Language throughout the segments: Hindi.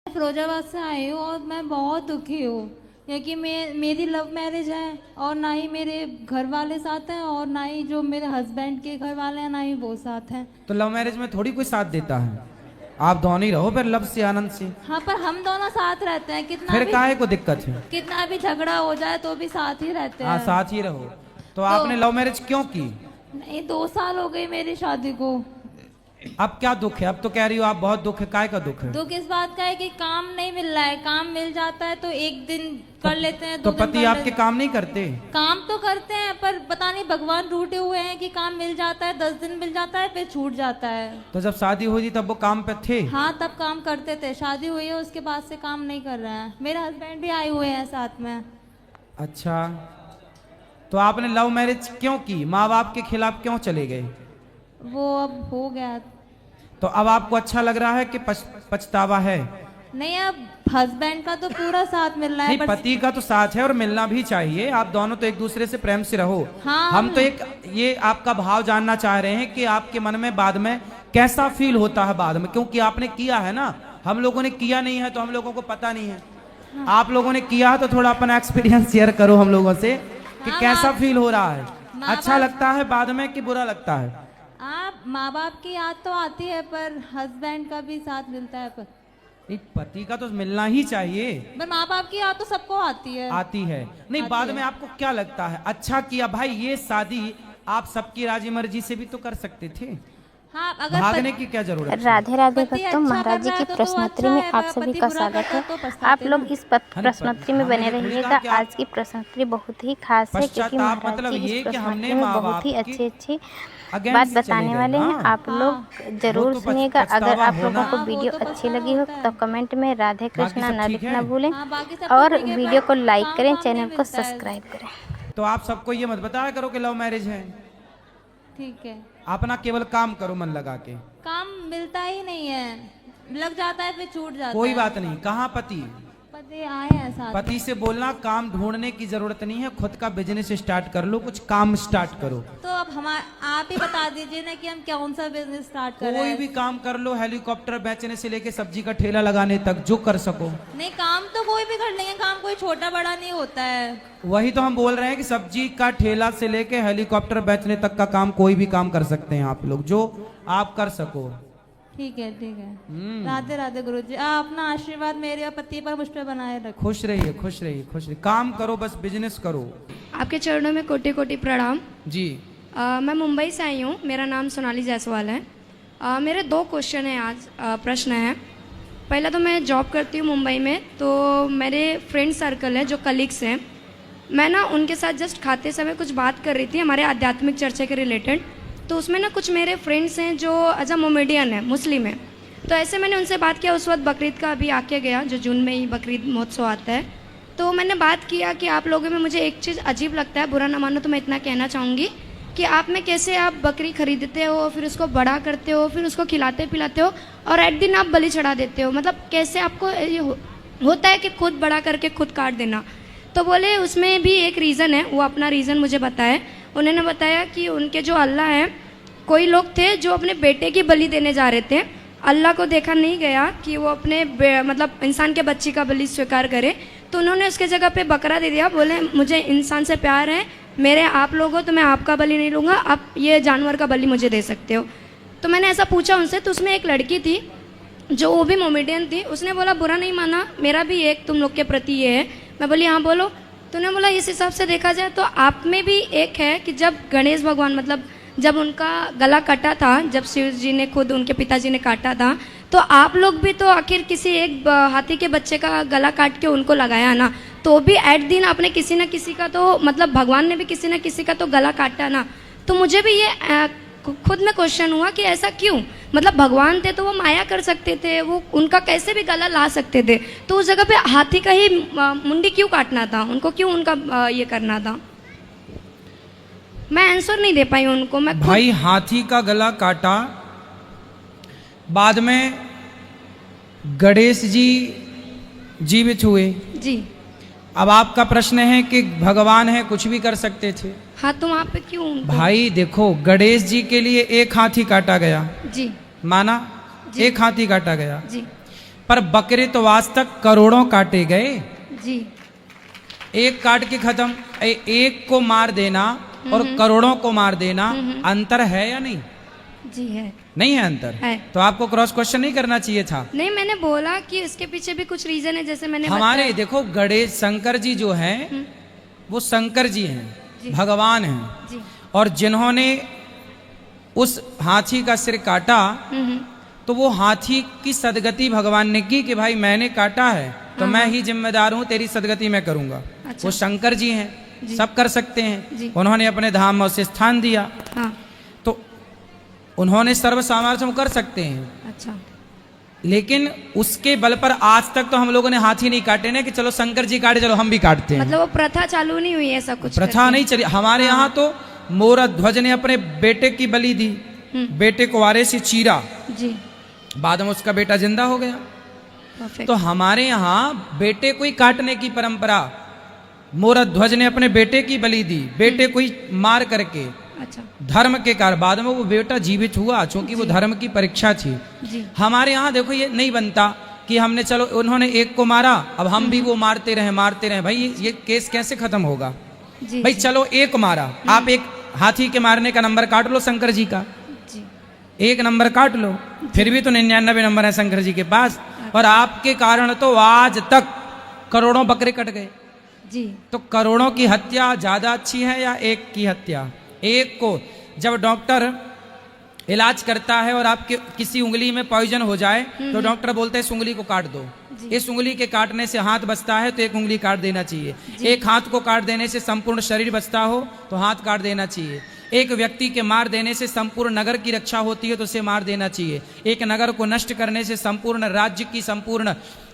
फिरोजाबाद से आई हूँ और मैं बहुत दुखी हूँ क्योंकि मेरी लव मैरिज है और ना ही मेरे घर वाले साथ हैं और ना ही जो मेरे हस्बैंड के घर वाले हैं ना ही वो साथ हैं। तो लव मैरिज में थोड़ी कोई साथ देता है। आप दोनों ही रहो फिर लब से आनंद से। हाँ पर हम दोनों साथ रहते हैं, फिर काहे को दिक्कत है? कितना भी झगड़ा हो जाए तो भी साथ ही रहते हाँ हैं। साथ ही रहो। तो आपने लव मैरिज क्यों की? नहीं 2 साल हो गए मेरी शादी को। अब क्या दुख है? अब तो कह रही हो आप बहुत दुख है, काय का दुख है? दुख इस बात का है कि काम नहीं मिल रहा है। काम मिल जाता है तो एक दिन कर लेते हैं, तो 2 दिन पति कर आपके लेते हैं। काम नहीं करते? काम तो करते हैं पर पता नहीं भगवान रूठे हुए हैं कि काम मिल जाता है, 10 दिन मिल जाता है फिर छूट जाता है। तो जब शादी हुई थी तब वो काम पे थे? हाँ तब काम करते थे, शादी हुई है उसके बाद से काम नहीं कर रहे हैं। मेरे हस्बैंड भी आए हुए हैं साथ में। अच्छा, तो आपने लव मैरिज क्यों की? माँ बाप के खिलाफ क्यों चले गए? वो अब हो गया। तो अब आपको अच्छा लग रहा है कि पछतावा है? नहीं अब हस्बैंड का तो पूरा साथ मिल रहा है। नहीं, पति का तो साथ है और मिलना भी चाहिए। आप दोनों तो एक दूसरे से प्रेम से रहो। हाँ, हम तो एक ये आपका भाव जानना चाह रहे हैं कि आपके मन में बाद में कैसा फील होता है बाद में, क्योंकि आपने किया है ना, हम लोगों ने किया नहीं है तो हम लोगों को पता नहीं है। हाँ। आप लोगों ने किया है तो थोड़ा अपना एक्सपीरियंस शेयर करो हम लोगों से कि हाँ, कैसा फील हो रहा है। अच्छा बाप लगता है बाद में कि बुरा लगता है? आप माँ बाप की याद तो आती है पर हस्बैंड का भी साथ मिलता है। पर पति का तो मिलना ही चाहिए। माँ बाप की याद तो सबको आती है। आती है नहीं, आती बाद है। में आपको क्या लगता है? अच्छा किया भाई, ये शादी आप सबकी राजी मर्जी से भी तो कर सकते थे। हाँ, अगर भागने की क्या जरूरत है? राधे राधे पति भक्तों, अच्छा महाराज जी कर रहा की है तो प्रश्नोत्तरी अच्छा में है, आप पर सभी पति का बुरा स्वागत करता है। तो पछताते आप लोग ना। इस प्रश्नोत्तरी में बने रहिएगा। आज की प्रश्नोत्तरी बहुत ही खास है क्योंकि पश्चाताप महाराज मतलब जी ये इस कि हमने प्रश्नोत्तरी में माँ बहुत बाप ही की अच्छी अच्छी against बात चले बताने गए वाले हैं। ना। आप लोग जरूर तो सुनिएगा। अगर पछतावा आप लोगों होना। को हाँ, वो वीडियो तो अच्छी पछतावा लगी हो होता है। तो कमेंट में राधे बाकी कृष्णा सब ना ठीक लिखना है? भूलें हाँ, बाकी सब तो और ठीक है, वीडियो को पर लाइक काम करें, वाम चैनल नहीं को मिलता है। सब्सक्राइब करें। तो आप सबको ये मत बताया करो कि लव मैरिज है। ठीक है। अपना केवल काम करो मन लगा के। काम मिलता ही नहीं है, लग जाता है फिर छूट जाता कोई है। बात नहीं। कहाँ पति? पति आए हैं साथ। पति से बोलना काम ढूंढने की जरूरत नहीं है, खुद का बिजनेस स्टार्ट कर लो, कुछ काम स्टार्ट करो। तो अब आप ही बता दीजिए ना कि हम कौन सा बिजनेस स्टार्ट करें। कोई भी काम कर लो, हेलीकॉप्टर बेचने से लेके सब्जी का ठेला लगाने तक, जो कर सको। नहीं काम तो कोई भी कर लेंगे, काम कोई छोटा बड़ा नहीं होता है। वही तो हम बोल रहे हैं कि सब्जी का ठेला से लेके हेलीकॉप्टर बेचने तक का काम, कोई भी काम कर सकते हैं आप लोग, जो आप कर सको। ठीक है ठीक है। राधे राधे गुरुजी, आप अपना आशीर्वाद मेरे और पति पर मुझ पर बनाए रखो। खुश रहिए, खुश रहिए, खुश रहिए। काम करो, बस बिजनेस करो। आपके चरणों में कोटि कोटि प्रणाम। जी। मैं मुंबई से आई हूँ। मेरा नाम सोनाली जायसवाल है। मेरे 2 क्वेश्चन हैं आज, प्रश्न हैं। पहला तो मैं जॉब करती हूँ मुंबई में, तो मेरे फ्रेंड सर्कल है जो कलीग्स हैं, मैं ना उनके साथ जस्ट खाते समय कुछ बात कर रही थी हमारे आध्यात्मिक चर्चा के रिलेटेड। तो उसमें ना कुछ मेरे फ्रेंड्स हैं जो एज अ मोमेडियन है, मुस्लिम है। तो ऐसे मैंने उनसे बात किया। उस वक्त बकरीद का अभी आके गया, जो जून में ही बकरीद महोत्सव आता है। तो मैंने बात किया कि आप लोगों में मुझे एक चीज़ अजीब लगता है, बुरा ना मानो तो मैं इतना कहना चाहूँगी कि आप में कैसे आप बकरी खरीदते हो, फिर उसको बड़ा करते हो, फिर उसको खिलाते पिलाते हो और एट दिन आप बलि चढ़ा देते हो। मतलब कैसे आपको ये होता है कि खुद बड़ा करके खुद काट देना। तो बोले उसमें भी एक रीज़न है। वो अपना रीज़न मुझे बताए। उन्होंने बताया कि उनके जो अल्लाह हैं, कोई लोग थे जो अपने बेटे की बलि देने जा रहे थे। अल्लाह को देखा नहीं गया कि वो अपने मतलब इंसान के बच्चे का बलि स्वीकार करे, तो उन्होंने उसके जगह पे बकरा दे दिया। बोले मुझे इंसान से प्यार है, मेरे आप लोग हो तो मैं आपका बलि नहीं लूँगा, आप ये जानवर का बलि मुझे दे सकते हो। तो मैंने ऐसा पूछा उनसे, तो उसमें एक लड़की थी जो वो भी मोमेडियन थी। उसने बोला बुरा नहीं माना, मेरा भी एक तुम लोग के प्रति ये है। मैं बोली हाँ बोलो। तो उन्होंने बोला इस हिसाब से देखा जाए तो आप में भी एक है कि जब गणेश भगवान मतलब जब उनका गला कटा था, जब शिव जी ने खुद उनके पिताजी ने काटा था, तो आप लोग भी तो आखिर किसी एक हाथी के बच्चे का गला काट के उनको लगाया ना, तो भी एट दिन आपने किसी न किसी का तो मतलब भगवान ने भी किसी न किसी का तो गला काटा ना। तो मुझे भी ये खुद में क्वेश्चन हुआ कि ऐसा क्यों? मतलब भगवान थे तो वो माया कर सकते थे, वो उनका कैसे भी गला ला सकते थे, तो उस जगह पे हाथी का ही मुंडी क्यों काटना था? उनको क्यों उनका ये करना था? मैं आंसर नहीं दे पाई उनको। मैं भाई हाथी का गला काटा, बाद में गणेश जी जीवित हुए। जी। अब आपका प्रश्न है कि भगवान है कुछ भी कर सकते थे। हाँ तो वहाँ पे क्यों उनको? भाई देखो, गणेश जी के लिए एक हाथी काटा गया, जी माना? जी। एक हाथी काटा गया। जी पर बकरे तो आज तक करोड़ों काटे गए, जी एक काट के खत्म। एक को मार देना और करोड़ों को मार देना अंतर है या नहीं? जी है। नहीं है अंतर है। तो आपको क्रॉस क्वेश्चन नहीं करना चाहिए था। नहीं, मैंने बोला कि इसके पीछे भी कुछ रीजन है, जैसे मैंने हमारे बताया। देखो गणेश शंकर जी जो हैं वो शंकर जी हैं, जी। भगवान हैं, जी। और जिन्होंने उस हाथी का सिर काटा तो वो हाथी की सदगति भगवान ने की कि भाई मैंने काटा है तो मैं ही जिम्मेदार हूं, तेरी सदगति मैं करूंगा। अच्छा। वो शंकर जी हैं, जी। सब कर सकते हैं। जी। उन्होंने अपने धाम में उसे स्थान दिया, हाँ। तो उन्होंने सर्व सामर्थ्य में कर सकते हैं। अच्छा। लेकिन उसके बल पर आज तक तो हम लोगों ने हाथी नहीं काटे ना कि चलो शंकर जी काटे चलो हम भी काटते हैं। मतलब वो प्रथा चालू नहीं हुई, ऐसा कुछ प्रथा करके? नहीं चली। हमारे यहाँ तो मोरा ध्वज ने अपने बेटे की बलि दी, बेटे को आरे से चीरा, जी। बाद में उसका बेटा जिंदा हो गया। परफेक्ट। तो हमारे यहाँ बेटे को ही काटने की परंपरा, मोरा ध्वज ने अपने बेटे की बलि दी, बेटे को ही मार करके अच्छा। धर्म के कारण बाद में वो बेटा जीवित हुआ, क्योंकि वो धर्म की परीक्षा थी। जी। हमारे यहाँ देखो ये नहीं बनता कि हमने चलो उन्होंने एक को मारा अब हम भी वो मारते रहे। भाई ये केस कैसे खत्म होगा? जी। भाई चलो एक मारा, आप एक हाथी के मारने का नंबर काट लो शंकर जी का, जी। एक नंबर काट लो, फिर भी तो 99 नंबर है शंकर जी के पास, और आपके कारण तो आज तक करोड़ों बकरे कट गए। जी। तो करोड़ों की हत्या ज्यादा अच्छी है या एक की हत्या? एक को जब डॉक्टर इलाज करता है और आपके किसी उंगली में पॉइजन हो जाए तो डॉक्टर बोलते हैं इस उंगली को काट दो। इस उंगली के काटने से हाथ बचता है तो एक उंगली काट देना चाहिए। एक हाथ को काट देने से संपूर्ण शरीर बचता हो तो हाथ काट देना चाहिए। एक व्यक्ति के मार देने से संपूर्ण नगर की रक्षा होती है तो उसे मार देना चाहिए। एक नगर को नष्ट करने से संपूर्ण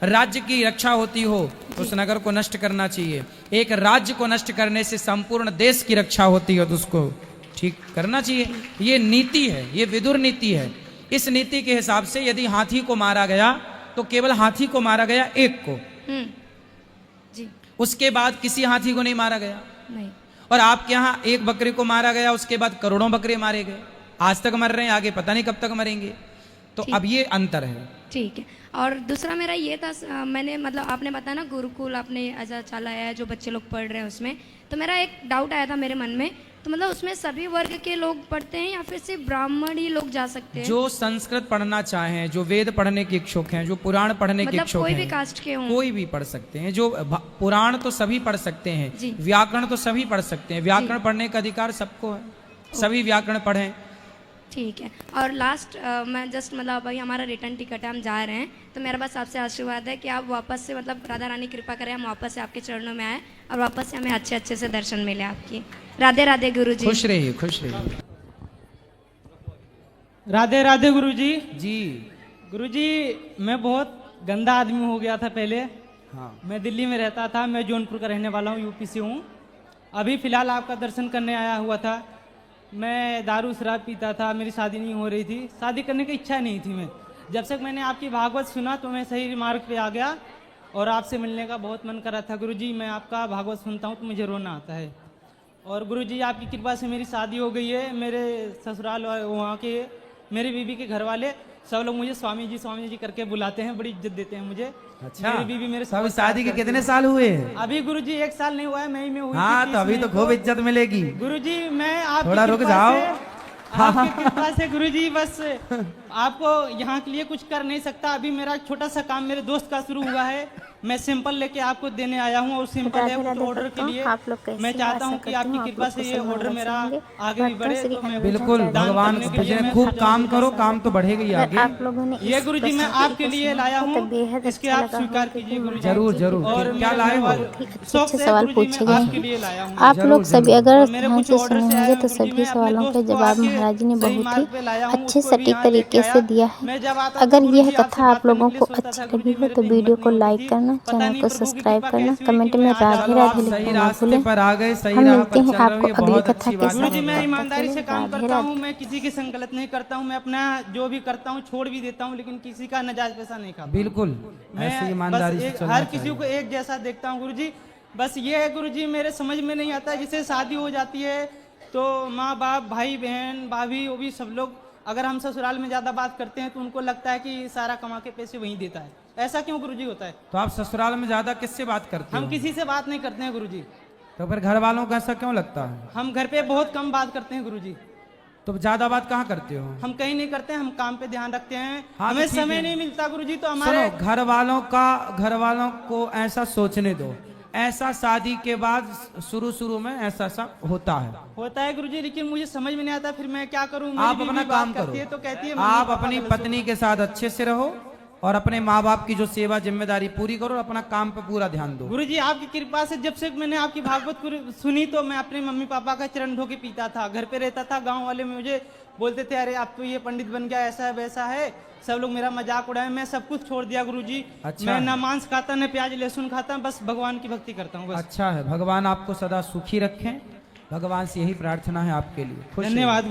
राज्य की रक्षा होती हो तो उस नगर को नष्ट करना चाहिए। एक राज्य को नष्ट करने से संपूर्ण देश की रक्षा होती है तो उसको ठीक करना चाहिए। ये नीति है, ये विदुर नीति है। इस नीति के हिसाब से यदि हाथी को मारा गया तो केवल हाथी को मारा गया, एक को। जी। उसके बाद किसी हाथी को नहीं मारा गया। नहीं। और आपके यहाँ एक बकरे को मारा गया, उसके बाद करोड़ों बकरे मारे गए। आज तक मर रहे हैं, आगे पता नहीं कब तक मरेंगे। तो अब ये अंतर है। ठीक है। और दूसरा मेरा ये था, मैंने मतलब आपने बताया ना गुरुकुल आपने ऐसा चलाया है जो बच्चे लोग पढ़ रहे हैं उसमें, तो मेरा एक डाउट आया था मेरे मन में, तो मतलब उसमें सभी वर्ग के लोग पढ़ते हैं या फिर सिर्फ ब्राह्मण ही लोग जा सकते हैं? जो संस्कृत पढ़ना चाहें, जो वेद पढ़ने के इच्छुक हैं, जो पुराण पढ़ने के मतलब इच्छुक कोई हैं, भी कास्ट के हों? कोई भी पढ़ सकते हैं। जो पुराण तो सभी पढ़ सकते जी। हैं, व्याकरण तो सभी पढ़ सकते हैं। व्याकरण पढ़ने का अधिकार सबको है, सभी व्याकरण पढ़ें। ठीक है। और लास्ट मैं जस्ट मतलब अभी हमारा रिटर्न टिकट है, हम जा रहे हैं, तो मेरा बस आपसे आशीर्वाद है कि आप वापस से मतलब राधा रानी कृपा करें हम वापस से आपके चरणों में आए और वापस से हमें अच्छे अच्छे से दर्शन मिले आपकी। राधे राधे गुरु जी। खुश रहिए, खुश रहिए। राधे राधे गुरुजी। जी। गुरुजी मैं बहुत गंदा आदमी हो गया था पहले। हाँ। मैं दिल्ली में रहता था, मैं जौनपुर का रहने वाला हूँ, यूपी से हूँ। अभी फ़िलहाल आपका दर्शन करने आया हुआ था। मैं दारू शराब पीता था, मेरी शादी नहीं हो रही थी, शादी करने की इच्छा नहीं थी। मैं जब तक मैंने आपकी भागवत सुना तो मैं सही मार्ग पे आ गया और आपसे मिलने का बहुत मन कर रहा था। गुरुजी मैं आपका भागवत सुनता हूँ तो मुझे रोना आता है। और गुरुजी आपकी कृपा से मेरी शादी हो गई है। मेरे ससुराल वहाँ के मेरी बीवी के घर वाले सब लोग मुझे स्वामी जी करके बुलाते हैं, बड़ी इज्जत देते हैं मुझे। अच्छा। मेरी बीवी मेरे सब शादी के कितने साल हुए? अभी गुरुजी 1 साल नहीं हुआ है, मई में हुई थी, हाँ 30 तो अभी मई तो को। खूब इज्जत मिलेगी। गुरुजी मैं आपकी थोड़ा रुक कृपा जाओ। से- आपकी कृपा से गुरुजी बस आपको यहाँ के लिए कुछ कर नहीं सकता। अभी मेरा एक छोटा सा काम मेरे दोस्त का शुरू हुआ है, मैं सैंपल लेके आपको देने आया हूँ और सिंपल है राधे उस ऑर्डर के राधे लिए आप लोग कैसे मैं चाहता हूँ कि आपकी कृपा से ये ऑर्डर मेरा आगे भी बढ़े। तो मैं बिल्कुल दान भगवान करने के लिए भजन मैं खूब हाजिर काम हूँ। करो, काम तो बढ़ेगा ही आगे। आप लोगों ने ये गुरुजी मैं आपके लिए लाया हूँ, इसके आप स्वीकार कीजिए गुरुजी। जरूर जरूर। और क्या लाए हो? शौक अच्छे से सवाल गुरुजी पूछे मैं गए आपके हैं। लिए लाया हूँ। आप लोग सभी अगर और मेरे ध्यान कुछ से ऑर्डर सुने से आए होंगे हैं तो गुरुजी, सभी मैं अपने सवालों के दोस्त को जवाब आके महाराज जी ने सही बहुत मार्ग पे ही लाया हूँ, अच्छे उसको भी सटीक यहाँ लेके तरीके से आया। दिया है। मैं जब आता था अगर गुरुजी यह आपसे कथा बात आप लोगों करने को के लिए सोचता अच्छी था, लगी गुरुजी हो मेरे तो में वीडियो हिम्मत को नहीं लाइक होती थी। करना, पता चैनल नहीं को प्रभु की सब्सक्राइब कृपा करना, कैसी हुई कमेंट कि में मैं आज राधे चलो आप राधे सही लिखना ना रास्ते भूलें। पर आ गए, सही हम राह मिलते पर हैं चल रहे हो, आपको ये अगली बहुत कथा अच्छी के बात साथ। गुरुजी मैं है। ईमानदारी से काम राधे करता हूँ, राधे। मैं किसी की संगलत नहीं करता हूँ, मैं अपना जो भी करता हूँ छोड़ भी देता हूँ, लेकिन किसी का नाजायज पैसा नहीं खाता। बिल्कुल मैं ऐसी बस ईमानदारी से चलना हर किसी को चाहिए। एक जैसा देखता हूँ गुरुजी। बस ये है गुरुजी मेरे समझ में नहीं आता, जिसे शादी हो जाती है तो माँ बाप भाई बहन भाभी वो भी सब लोग, अगर हम ससुराल में ज़्यादा बात करते हैं तो उनको लगता है कि सारा कमा के पैसे वहीं देता है, ऐसा क्यों गुरुजी होता है? तो आप ससुराल में ज्यादा किससे बात करते हम हो? किसी से बात नहीं करते हैं गुरुजी। तो फिर घर वालों को ऐसा क्यों लगता है? हम घर पे बहुत कम बात करते हैं गुरुजी। तो ज्यादा बात कहाँ करते हो? हम कहीं नहीं करते हैं, हम काम पे ध्यान रखते हैं। हाँ, हमें तो ठीक समय है। नहीं मिलता गुरुजी, तो हमारे सुनो, घर वालों को ऐसा सोचने दो, ऐसा शादी के बाद शुरू में ऐसा होता है। होता है गुरुजी, लेकिन मुझे समझ में नहीं आता, फिर मैं क्या करूं? मेरी आप बीवी अपना बात काम करती है करो, तो कहती है आप मम्मी, अपनी पापा पत्नी के साथ अच्छे से रहो और अपने माँ बाप की जो सेवा जिम्मेदारी पूरी करो और अपना काम पे पूरा ध्यान दो। गुरुजी आपकी कृपा से जब से मैंने आपकी भागवत सुनी तो मैं अपने मम्मी पापा का चरण धो के पीता था। घर पे रहता था, गांव वाले मुझे बोलते थे अरे आप तो ये पंडित बन गया, ऐसा है वैसा है, सब लोग मेरा मजाक उड़ाए। मैं सब कुछ छोड़ दिया गुरुजी। अच्छा मैं है। ना मांस खाता, न प्याज लहसुन खाता, बस भगवान की भक्ति करता हूँ बस। अच्छा है, भगवान आपको सदा सुखी रखें, भगवान से यही प्रार्थना है आपके लिए। खुश रहिए। धन्यवाद।